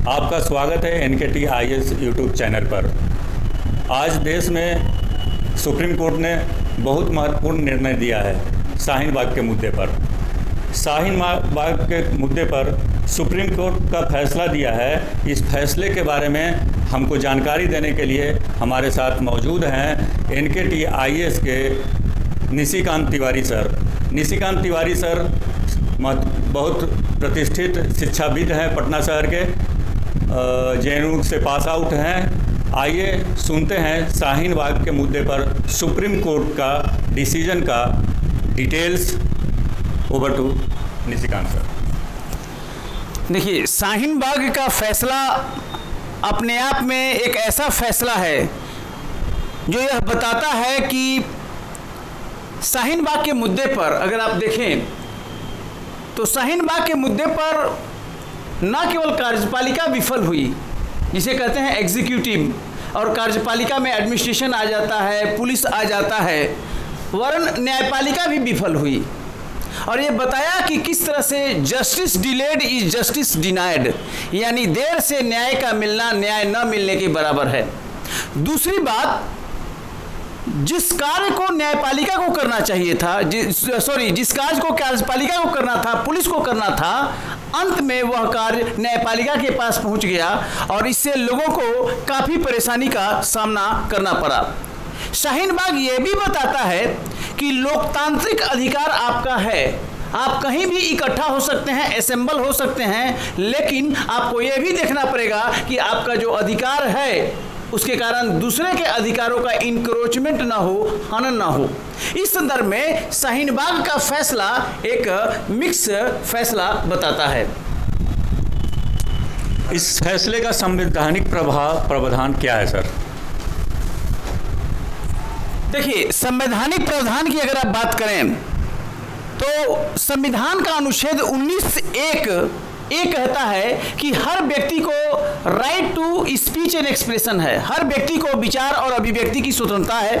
आपका स्वागत है NKT IAS यूट्यूब चैनल पर। आज देश में सुप्रीम कोर्ट ने बहुत महत्वपूर्ण निर्णय दिया है शाहीन बाग के मुद्दे पर। शाहीन बाग के मुद्दे पर सुप्रीम कोर्ट का फैसला दिया है। इस फैसले के बारे में हमको जानकारी देने के लिए हमारे साथ मौजूद हैं NKT IAS के निशिकांत तिवारी सर। निशिकांत तिवारी सर बहुत प्रतिष्ठित शिक्षाविद हैं, पटना शहर के JNU से पास आउट हैं। आइए सुनते हैं शाहीन बाग के मुद्दे पर सुप्रीम कोर्ट का डिसीजन का details. Over to Nishikant sir. देखिए, शाहीन बाग का फैसला अपने आप में एक ऐसा फैसला है जो यह बताता है कि शाहीन बाग के मुद्दे पर अगर आप देखें तो शाहीन बाग के मुद्दे पर न केवल कार्यपालिका विफल हुई, जिसे कहते हैं एग्जीक्यूटिव, और कार्यपालिका में एडमिनिस्ट्रेशन आ जाता है, पुलिस आ जाता है, वरन न्यायपालिका भी विफल हुई। और ये बताया कि किस तरह से justice delayed is justice denied, यानी देर से न्याय का मिलना न्याय न मिलने के बराबर है। दूसरी बात, जिस कार्य को न्यायपालिका को करना चाहिए था, जिस कार्य को कार्यपालिका को करना था, पुलिस को करना था, अंत में वह कार्य न्यायपालिका के पास पहुंच गया और इससे लोगों को काफ़ी परेशानी का सामना करना पड़ा। शाहीन बाग ये भी बताता है कि लोकतांत्रिक अधिकार आपका है, आप कहीं भी इकट्ठा हो सकते हैं, असेंबल हो सकते हैं, लेकिन आपको ये भी देखना पड़ेगा कि आपका जो अधिकार है उसके कारण दूसरे के अधिकारों का इंक्रोचमेंट ना हो, हनन ना हो। इस संदर्भ में शाहीन बाग का फैसला एक मिक्स फैसला बताता है। इस फैसले का संवैधानिक प्रावधान क्या है सर? देखिए, संवैधानिक प्रावधान की अगर आप बात करें तो संविधान का अनुच्छेद 19(1) ये कहता है कि हर व्यक्ति को right to speech and expression है, हर व्यक्ति को विचार और अभिव्यक्ति की स्वतंत्रता है।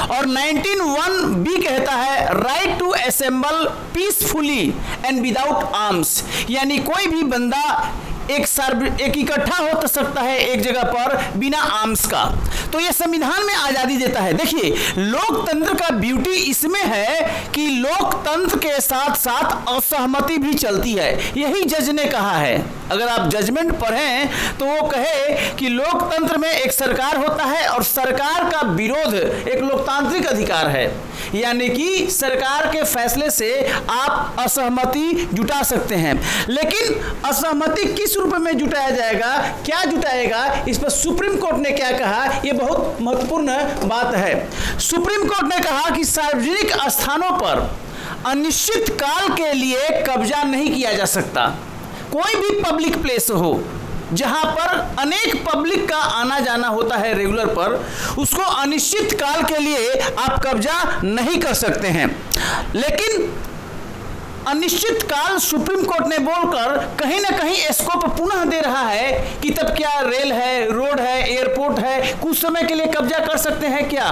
और 19(1)(b) कहता है right to assemble peacefully and without arms, यानी कोई भी बंदा एक इकट्ठा हो सकता है एक जगह पर बिना आर्म्स का। तो ये संविधान में आज़ादी देता है। देखिए, लोकतंत्र का ब्यूटी इसमें है कि लोकतंत्र के साथ साथ असहमति भी चलती है। यही जज ने कहा है, अगर आप जजमेंट पढ़ें तो वो कहे कि लोकतंत्र में एक सरकार होता है और सरकार का विरोध एक लोकतांत्रिक अधिकार है, यानी कि सरकार के फैसले से आप असहमति जुटा सकते हैं। लेकिन असहमति किस रूप में जुटाया जाएगा, क्या जुटाएगा, इस पर सुप्रीम कोर्ट ने क्या कहा, यह बहुत महत्वपूर्ण बात है। सुप्रीम कोर्ट ने कहा कि सार्वजनिक स्थानों पर अनिश्चित काल के लिए कब्जा नहीं किया जा सकता। कोई भी पब्लिक प्लेस हो जहां पर अनेक पब्लिक का आना जाना होता है रेगुलर पर, उसको अनिश्चित काल के लिए आप कब्जा नहीं कर सकते हैं। लेकिन अनिश्चित काल सुप्रीम कोर्ट ने बोलकर कहीं ना कहीं स्कोप पुनः दे रहा है कि तब क्या रेल है, रोड है, एयरपोर्ट है, कुछ समय के लिए कब्जा कर सकते हैं क्या?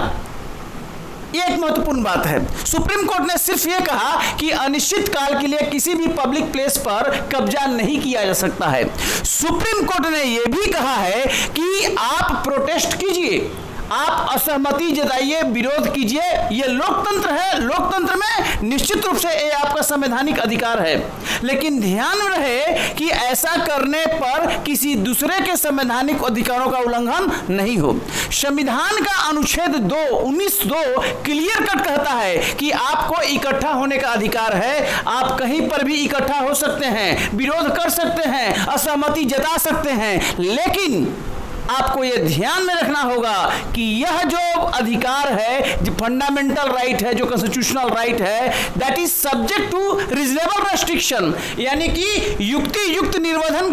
ये एक महत्वपूर्ण बात है। सुप्रीम कोर्ट ने सिर्फ ये कहा कि अनिश्चित काल के लिए किसी भी पब्लिक प्लेस पर कब्जा नहीं किया जा सकता है। सुप्रीम कोर्ट ने यह भी कहा है कि आप प्रोटेस्ट कीजिए, आप असहमति जताइए, विरोध कीजिए, ये लोकतंत्र है। लोकतंत्र में निश्चित रूप से ये आपका संवैधानिक अधिकार है, लेकिन ध्यान रहे कि ऐसा करने पर किसी दूसरे के संवैधानिक अधिकारों का उल्लंघन नहीं हो। संविधान का अनुच्छेद 19(2) क्लियर कट कहता है कि आपको इकट्ठा होने का अधिकार है, आप कहीं पर भी इकट्ठा हो सकते हैं, विरोध कर सकते हैं, असहमति जता सकते हैं, लेकिन आपको यह ध्यान में रखना होगा कि यह जो अधिकार है, जो फंडामेंटल राइट है, जो कॉन्स्टिट्यूशनल राइट है, that is subject to reasonable restriction, यानी कि युक्ति युक्त निर्बंधन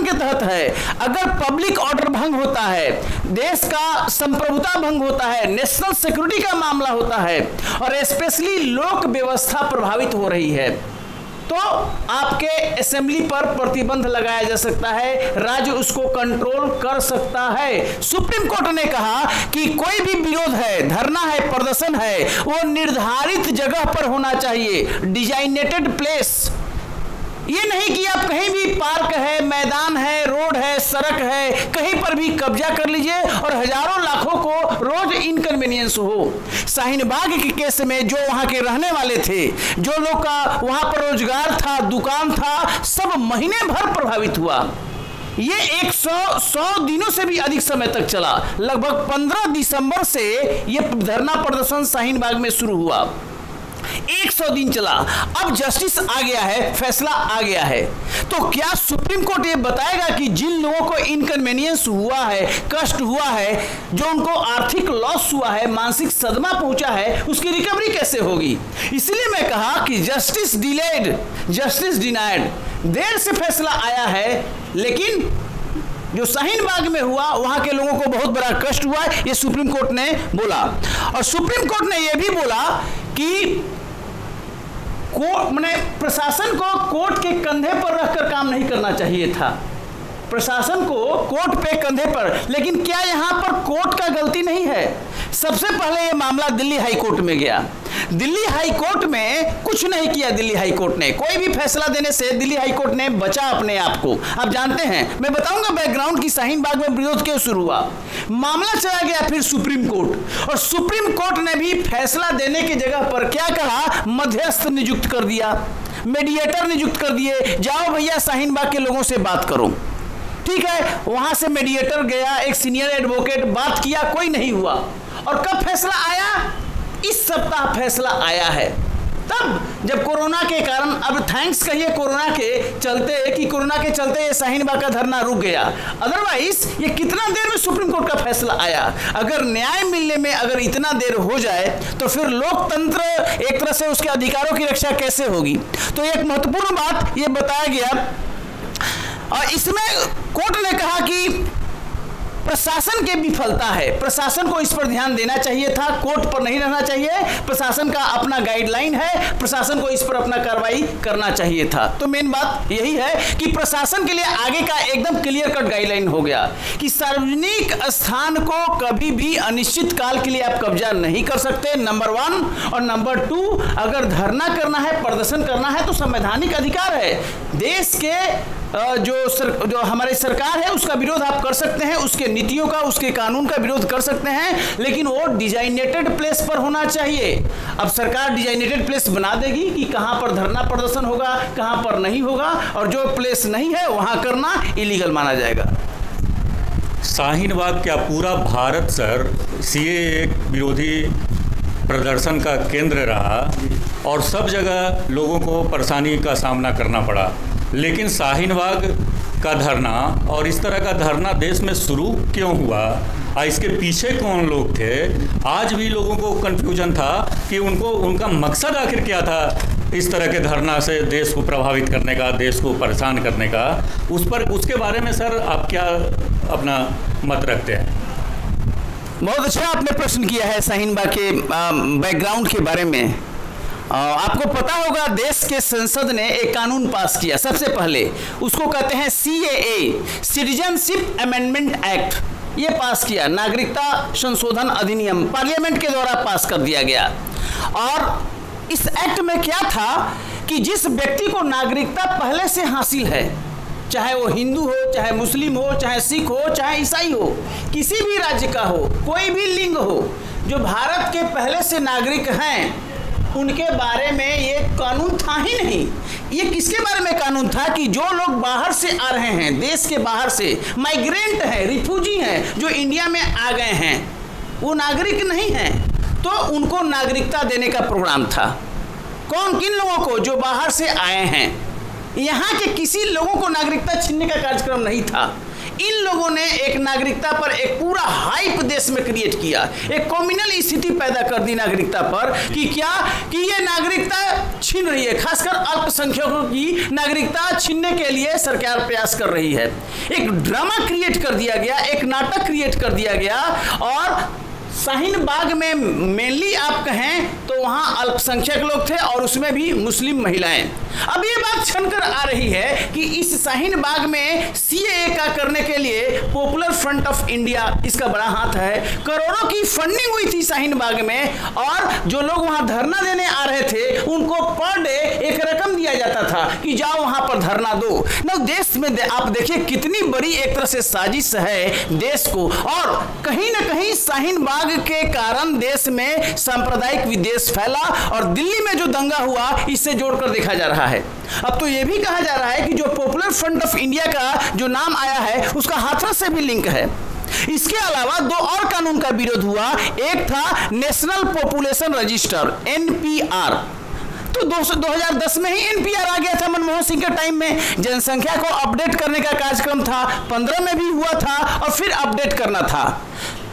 के तहत है। अगर पब्लिक ऑर्डर भंग होता है, देश का संप्रभुता भंग होता है, नेशनल सिक्योरिटी का मामला होता है और स्पेशली लोक व्यवस्था प्रभावित हो रही है, तो आपके असेंबली पर प्रतिबंध लगाया जा सकता है, राज्य उसको कंट्रोल कर सकता है। सुप्रीम कोर्ट ने कहा कि कोई भी विरोध है, धरना है, प्रदर्शन है, वो निर्धारित जगह पर होना चाहिए, डिजाइनेटेड प्लेस। ये नहीं कि आप कहीं भी पार्क है, मैदान है, रोड है, सड़क है, कहीं पर भी कब्जा कर लीजिए और हजारों लाखों को रोज इनकन्वीनियंस हो। शाहीन बाग के केस में जो वहां के रहने वाले थे, जो लोग का वहां पर रोजगार था, दुकान था, सब महीने भर प्रभावित हुआ। ये 100 दिनों से भी अधिक समय तक चला। लगभग 15 दिसंबर से यह धरना प्रदर्शन शाहीन बाग में शुरू हुआ, 100 दिन चला। अब जस्टिस आ गया है, फैसला आ गया है, तो क्या सुप्रीम कोर्ट ये बताएगा कि जिन लोगों को इनकन्वीनियंस हुआ है, कष्ट हुआ है, जो उनको आर्थिक लॉस हुआ है, मानसिक सदमा पहुंचा है, उसकी रिकवरी कैसे होगी? इसलिए मैं कहा कि जस्टिस डिलेड, जस्टिस डिनाइड। देर से फैसला आया है, लेकिन जो शाहीन बाग में हुआ वहां के लोगों को बहुत बड़ा कष्ट हुआ, ये सुप्रीम कोर्ट ने बोला। और सुप्रीम कोर्ट ने यह भी बोला कि प्रशासन को कोर्ट के कंधे पर रखकर काम नहीं करना चाहिए था, प्रशासन को कोर्ट पे कंधे पर। लेकिन क्या यहां पर कोर्ट का गलती नहीं है? सबसे पहले यह मामला दिल्ली हाई कोर्ट में गया। दिल्ली हाई कोर्ट में कुछ नहीं किया। दिल्ली हाई कोर्ट ने कोई भी फैसला देने से दिल्ली हाई कोर्ट ने बचा अपने आप को। आप जानते हैं, मैं बताऊंगा बैकग्राउंड की शाहीन बाग में विरोध क्यों शुरू हुआ। मामला चला गया फिर सुप्रीम कोर्ट, और सुप्रीम कोर्ट ने भी फैसला देने की जगह पर क्या कहा, मध्यस्थ नियुक्त कर दिया, मीडिएटर नियुक्त कर दिए। जाओ भैया शाहीन बाग के लोगों से बात करो। ठीक है, वहां से मीडिएटर गया, एक सीनियर एडवोकेट, बात किया, कोई नहीं हुआ। और कब फैसला आया? इस सप्ताह फैसला आया है। तब जब कोरोना के कारण, अब थैंक्स कहिए कोरोना के चलते, कि कोरोना के चलते ये शाहीन बाग का धरना रुक गया। अदरवाइज ये कितना देर में सुप्रीम कोर्ट का फैसला आया। अगर न्याय मिलने में अगर इतना देर हो जाए तो फिर लोकतंत्र एक तरह से उसके अधिकारों की रक्षा कैसे होगी? तो एक महत्वपूर्ण बात ये बताया गया, और इसमें कोर्ट ने कहा कि प्रशासन की विफलता है, प्रशासन को इस पर ध्यान देना चाहिए था, कोर्ट पर नहीं रहना चाहिए। प्रशासन का अपना गाइडलाइन है, प्रशासन को इस पर अपना कार्रवाई करना चाहिए था। तो मेन बात यही है कि प्रशासन के लिए आगे का एकदम क्लियर कट गाइडलाइन हो गया कि सार्वजनिक स्थान को कभी भी अनिश्चित काल के लिए आप कब्जा नहीं कर सकते, नंबर 1। और नंबर 2, अगर धरना करना है, प्रदर्शन करना है तो संवैधानिक अधिकार है। देश के जो हमारी सरकार है उसका विरोध आप कर सकते हैं, उसके नीतियों का, उसके कानून का विरोध कर सकते हैं, लेकिन वो डिजाइनेटेड प्लेस पर होना चाहिए। अब सरकार डिजाइनेटेड प्लेस बना देगी कि कहां पर धरना प्रदर्शन होगा, कहां पर नहीं होगा, और जो प्लेस नहीं है वहां करना इलीगल माना जाएगा। शाहीन बाग क्या पूरा भारत सर सीएए विरोधी प्रदर्शन का केंद्र रहा और सब जगह लोगों को परेशानी का सामना करना पड़ा, लेकिन शाहीन बाग का धरना और इस तरह का धरना देश में शुरू क्यों हुआ, इसके पीछे कौन लोग थे? आज भी लोगों को कन्फ्यूजन था कि उनका मकसद आखिर क्या था इस तरह के धरना से देश को प्रभावित करने का, देश को परेशान करने का। उसके बारे में सर आप क्या अपना मत रखते हैं? बहुत अच्छा आपने प्रश्न किया है शाहीन बाग के बैकग्राउंड के बारे में। आपको पता होगा देश के संसद ने एक कानून पास किया, सबसे पहले उसको कहते हैं CAA, सिटीजनशिप अमेंडमेंट एक्ट। ये पास किया, नागरिकता संशोधन अधिनियम पार्लियामेंट के द्वारा पास कर दिया गया। और इस एक्ट में क्या था कि जिस व्यक्ति को नागरिकता पहले से हासिल है, चाहे वो हिंदू हो, चाहे मुस्लिम हो, चाहे सिख हो, चाहे ईसाई हो, किसी भी राज्य का हो, कोई भी लिंग हो, जो भारत के पहले से नागरिक हैं, उनके बारे में ये कानून था ही नहीं। ये किसके बारे में कानून था कि जो लोग बाहर से आ रहे हैं, देश के बाहर से माइग्रेंट हैं, रिफ्यूजी हैं, जो इंडिया में आ गए हैं, वो नागरिक नहीं हैं, तो उनको नागरिकता देने का प्रोग्राम था। कौन, किन लोगों को? जो बाहर से आए हैं। यहाँ के किसी लोगों को नागरिकता छीनने का कार्यक्रम नहीं था। इन लोगों ने एक नागरिकता पर एक पूरा हाइप देश में क्रिएट किया, एक कॉम्युनल स्थिति पैदा कर दी नागरिकता पर कि क्या कि ये नागरिकता छीन रही है, खासकर अल्पसंख्यकों की नागरिकता छीनने के लिए सरकार प्रयास कर रही है। एक ड्रामा क्रिएट कर दिया गया, एक नाटक क्रिएट कर दिया गया। और शाहीन बाग में मेनली आप कहें तो वहाँ अल्पसंख्यक लोग थे और उसमें भी मुस्लिम महिलाएं। अब ये बात छनकर आ रही है कि इस शाहीन बाग में CAA का करने के लिए पॉपुलर फ्रंट ऑफ इंडिया इसका बड़ा हाथ है। करोड़ों की फंडिंग हुई थी शाहीन बाग में, और जो लोग वहां धरना देने आ रहे थे उनको पर डे एक रकम दिया जाता था कि जाओ वहां पर धरना दो ना। देश में आप देखिए कितनी बड़ी एक तरह से साजिश है देश को, और कहीं ना कहीं शाहीन बाग के कारण देश में सांप्रदायिक विद्वेष फैला, और दिल्ली में जो दंगा हुआ इससे जोड़कर देखा जा रहा है। अब तो यह भी कहा जा रहा है कि जो पॉपुलर फ्रंट ऑफ इंडिया का जो नाम आया है उसका हाथरस से भी लिंक है। इसके अलावा दो और कानून का विरोध हुआ। एक था नेशनल पॉपुलेशन रजिस्टर NPR, तो 2010 में ही NPR आ गया था मनमोहन सिंह के टाइम में। जनसंख्या को अपडेट करने का कार्यक्रम था, 15 में भी हुआ था और फिर अपडेट करना था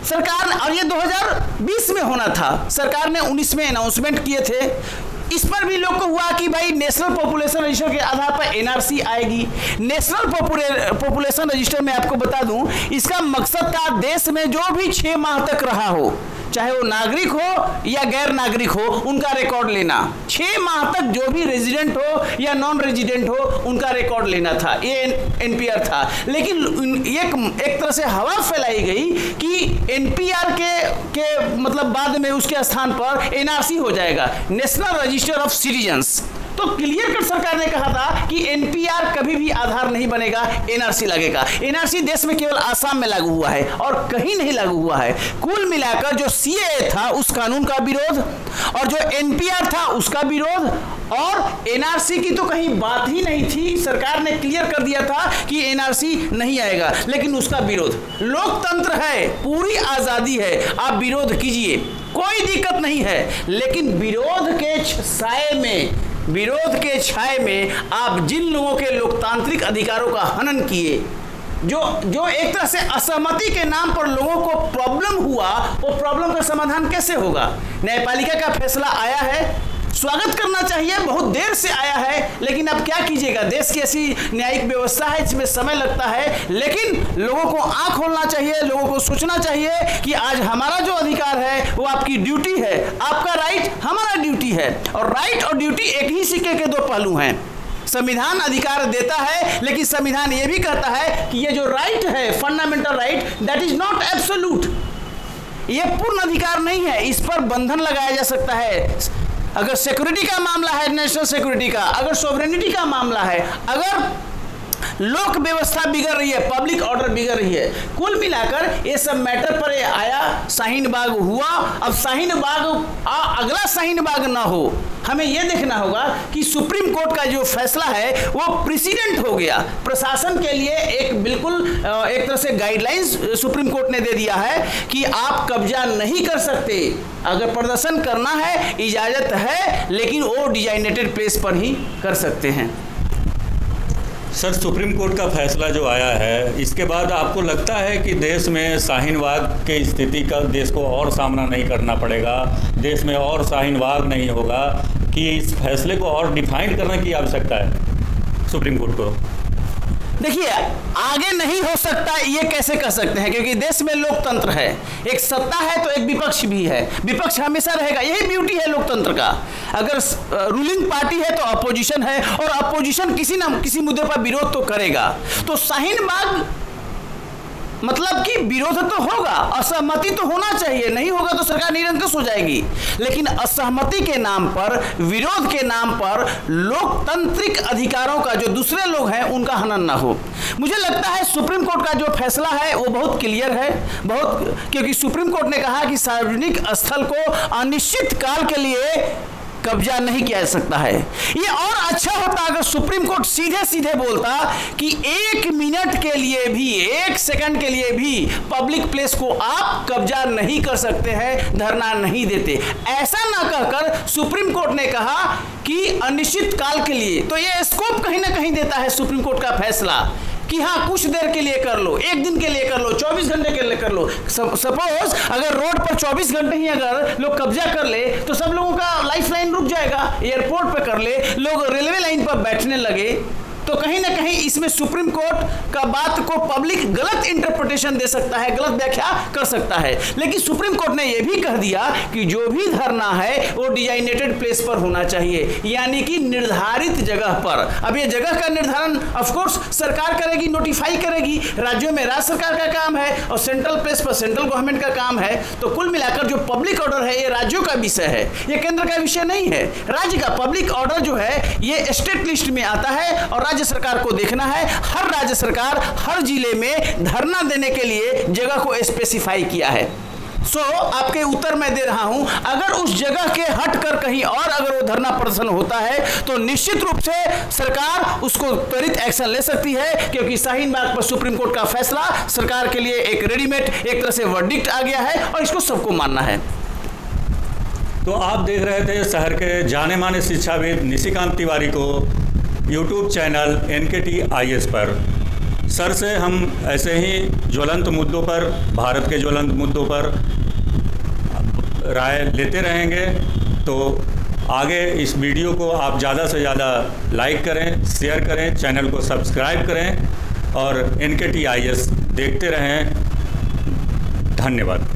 सरकार, और ये 2020 में होना था। सरकार ने 19 में अनाउंसमेंट किए थे। इस पर भी लोग को हुआ कि भाई नेशनल पॉपुलेशन रजिस्टर के आधार पर NRC आएगी। नेशनल पॉपुलेशन रजिस्टर में आपको बता दूं, इसका मकसद था देश में जो भी 6 माह तक रहा हो, चाहे वो नागरिक हो या गैर नागरिक हो, उनका रिकॉर्ड लेना। 6 माह तक जो भी रेजिडेंट हो या नॉन रेजिडेंट हो उनका रिकॉर्ड लेना था, ये NPR था। लेकिन एक तरह से हवा फैलाई गई कि NPR के मतलब बाद में उसके स्थान पर NRC हो जाएगा, नेशनल रजिस्टर ऑफ सिटीजन्स। तो क्लियर कट सरकार ने कहा था कि NPR कभी भी आधार नहीं बनेगा, NRC लगेगा। NRC देश में केवल आसाम में लागू हुआ है और कहीं नहीं लागू हुआ है। कुल मिलाकर जो CAA था उस कानून का विरोध, और जो NPR था उसका विरोध, और NRC की तो कहीं बात ही नहीं थी। सरकार ने क्लियर कर दिया था कि NRC नहीं आएगा, लेकिन उसका विरोध। लोकतंत्र है, पूरी आजादी है, आप विरोध कीजिए, कोई दिक्कत नहीं है, लेकिन विरोध के छाये में आप जिन लोगों के लोकतांत्रिक अधिकारों का हनन किए, जो एक तरह से असहमति के नाम पर लोगों को प्रॉब्लम हुआ, वो प्रॉब्लम का समाधान कैसे होगा? न्यायपालिका का फैसला आया है, स्वागत करना चाहिए, बहुत देर से आया है, लेकिन अब क्या कीजिएगा, देश की ऐसी न्यायिक व्यवस्था है, इसमें समय लगता है। लेकिन लोगों को आंख खोलना चाहिए, लोगों को सोचना चाहिए कि आज हमारा जो अधिकार है वो आपकी ड्यूटी है, आपका राइट हमारा ड्यूटी है, और राइट और ड्यूटी एक ही सिक्के के 2 पहलू हैं। संविधान अधिकार देता है, लेकिन संविधान ये भी कहता है कि ये जो राइट है, fundamental right, that is not absolute, ये पूर्ण अधिकार नहीं है, इस पर बंधन लगाया जा सकता है। अगर सिक्योरिटी का मामला है, नेशनल सिक्योरिटी का, अगर सोवरेनिटी का मामला है, अगर लोक व्यवस्था बिगड़ रही है, पब्लिक ऑर्डर बिगड़ रही है, कुल मिलाकर ये सब मैटर पर आया, शाहीन बाग हुआ। अब शाहीन बाग अगला शाहीन बाग ना हो, हमें यह देखना होगा कि सुप्रीम कोर्ट का जो फैसला है वो प्रेसिडेंट हो गया। प्रशासन के लिए एक बिल्कुल एक तरह से गाइडलाइंस सुप्रीम कोर्ट ने दे दिया है कि आप कब्जा नहीं कर सकते, अगर प्रदर्शन करना है इजाजत है, लेकिन वो डिजाइनेटेड प्लेस पर ही कर सकते हैं। सर, सुप्रीम कोर्ट का फैसला जो आया है, इसके बाद आपको लगता है कि देश में शाहीन बाग की स्थिति का देश को और सामना नहीं करना पड़ेगा, देश में और शाहीन बाग नहीं होगा, कि इस फैसले को और डिफाइन करने की आवश्यकता है सुप्रीम कोर्ट को? देखिए, आगे नहीं हो सकता ये कैसे कह सकते हैं, क्योंकि देश में लोकतंत्र है, एक सत्ता है तो एक विपक्ष भी है, विपक्ष हमेशा रहेगा, यही ब्यूटी है लोकतंत्र का। अगर रूलिंग पार्टी है तो अपोजिशन है, और अपोजिशन किसी न किसी मुद्दे पर विरोध तो करेगा। तो शाहीन बाग मतलब कि विरोध तो होगा, असहमति तो होना चाहिए, नहीं होगा तो सरकार निरंकुश हो जाएगी। लेकिन असहमति के नाम पर, विरोध के नाम पर लोकतांत्रिक अधिकारों का जो दूसरे लोग हैं उनका हनन ना हो। मुझे लगता है सुप्रीम कोर्ट का जो फैसला है वो बहुत क्लियर है, क्योंकि सुप्रीम कोर्ट ने कहा कि सार्वजनिक स्थल को अनिश्चित काल के लिए कब्जा नहीं किया जा सकता है। ये और अच्छा होता अगर सुप्रीम कोर्ट सीधे सीधे बोलता कि 1 मिनट के लिए भी, 1 सेकंड के लिए भी पब्लिक प्लेस को आप कब्जा नहीं कर सकते हैं, धरना नहीं देते। ऐसा ना कहकर सुप्रीम कोर्ट ने कहा कि अनिश्चित काल के लिए, तो ये स्कोप कहीं ना कहीं देता है सुप्रीम कोर्ट का फैसला कि हाँ कुछ देर के लिए कर लो, 1 दिन के लिए कर लो, 24 घंटे के लिए कर लो। सपोज अगर रोड पर 24 घंटे ही अगर लोग कब्जा कर ले तो सब लोगों का लाइफ लाइन रुक जाएगा। एयरपोर्ट पे कर ले, लोग रेलवे लाइन पर बैठने लगे, तो कहीं ना कहीं इसमें सुप्रीम कोर्ट का बात को पब्लिक गलत इंटरप्रिटेशन दे सकता है, गलत व्याख्या कर सकता है। लेकिन सुप्रीम कोर्ट ने यह भी कह दिया कि जो भी धरना है वो डिजाइनेटेड प्लेस पर होना चाहिए, यानी कि निर्धारित जगह पर। अब ये जगह का निर्धारण ऑफ कोर्स सरकार करेगी, नोटिफाई करेगी। राज्यों में राज्य सरकार का काम है और सेंट्रल प्लेस पर सेंट्रल गवर्नमेंट का काम है। तो कुल मिलाकर जो पब्लिक ऑर्डर है ये राज्यों का विषय है, ये केंद्र का विषय नहीं है। राज्य का पब्लिक ऑर्डर जो है ये स्टेट लिस्ट में आता है और राज्य सरकार को देखना है। हर राज्य सरकार हर जिले में धरना देने के लिए जगह को स्पेसिफाई किया है। आपके उत्तर मैं दे रहा हूं, अगर उस जगह के हटकर कहीं और अगर वो धरना प्रदर्शन होता है तो निश्चित रूप से सरकार उसको त्वरित एक्शन ले सकती है, क्योंकि शाहीन बाग पर सुप्रीम कोर्ट का फैसला सरकार के लिए एक रेडीमेड एक तरह से वर्डिक्ट आ गया है और इसको सबको मानना है। तो आप देख रहे थे शहर के जाने माने शिक्षाविद निशिकांत तिवारी को यूट्यूब चैनल NKT IAS पर। सर से हम ऐसे ही ज्वलंत मुद्दों पर, भारत के ज्वलंत मुद्दों पर राय लेते रहेंगे। तो आगे इस वीडियो को आप ज़्यादा से ज़्यादा लाइक करें, शेयर करें, चैनल को सब्सक्राइब करें और NKT IAS देखते रहें। धन्यवाद।